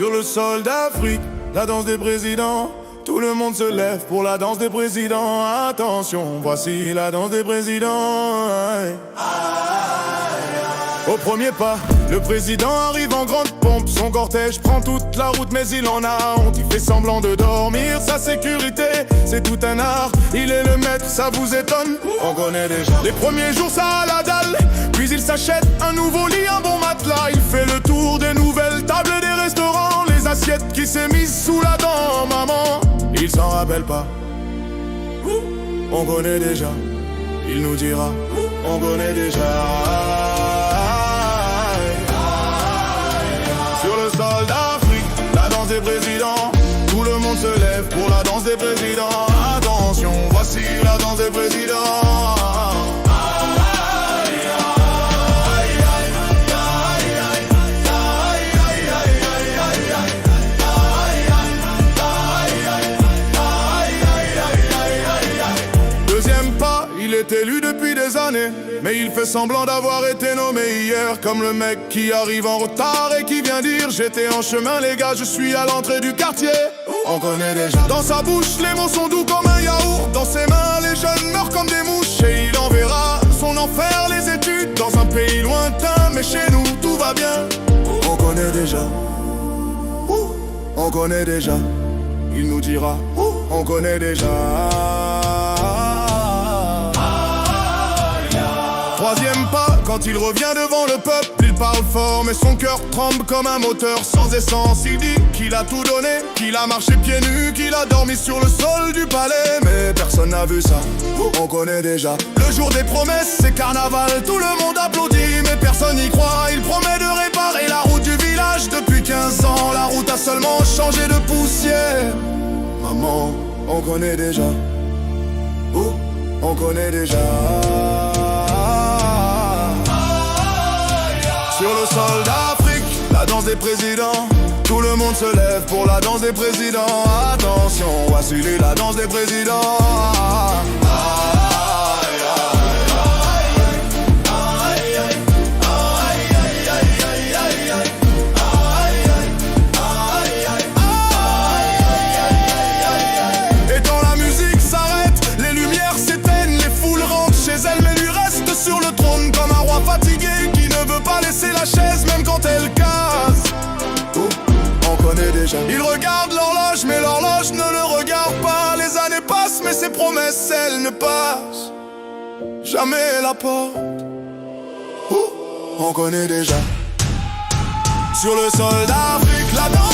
Sur le sol d'Afrique, la danse des présidents. Tout le monde se lève pour la danse des présidents. Attention, voici la danse des présidents. Au premier pas, le président arrive en grande pompe. Son cortège prend toute la route mais il en a honte. Il fait semblant de dormir, sa sécurité c'est tout un art. Il est le maître, ça vous étonne? On connaît déjà. Les premiers jours ça a la dalle, puis il s'achète un nouveau lit, un bon matelas. Il fait le tour des nouvelles tables des restaurants. Les assiettes qui s'est mise sous la dent, maman, il s'en rappelle pas. On connaît déjà, il nous dira. On connaît déjà. Sur le sol d'Afrique, la danse des présidents. Tout le monde se lève pour la danse des présidents. Attention, voici la danse des présidents. Deuxième pas, il est élu depuis des années, mais il fait semblant d'avoir été nommé hier. Comme le mec qui arrive en retard et qui vient dire: j'étais en chemin les gars, je suis à l'entrée du quartier. On connaît déjà. Dans sa bouche, les mots sont doux comme un yaourt. Dans ses mains, les jeunes meurent comme des mouches. Et il enverra son enfer, les études, dans un pays lointain. Mais chez nous, tout va bien. On connaît déjà. On connaît déjà. Il nous dira. On connaît déjà. Troisième pas, quand il revient devant le peuple, il parle fort mais son cœur tremble comme un moteur sans essence. Il dit qu'il a tout donné, qu'il a marché pieds nus, qu'il a dormi sur le sol du palais. Mais personne n'a vu ça, on connaît déjà. Le jour des promesses, c'est carnaval, tout le monde applaudit mais personne n'y croit. Il promet de réparer la route du village. Depuis 15 ans, la route a seulement changé de poussière. Maman, on connaît déjà. On connaît déjà. Sur le sol d'Afrique, la danse des présidents. Tout le monde se lève pour la danse des présidents. Attention, voici la danse des présidents. Et quand la musique s'arrête, les lumières s'éteignent, les foules rentrent chez elles, mais lui reste sur le trône comme un roi fatigué qui ne veut pas laisser la chaise même quand elle casse. On connaît déjà. Il regarde l'horloge mais l'horloge ne le regarde pas. Les années passent mais ses promesses elles ne passent jamais la porte. On connaît déjà. Sur le sol d'Afrique, la danse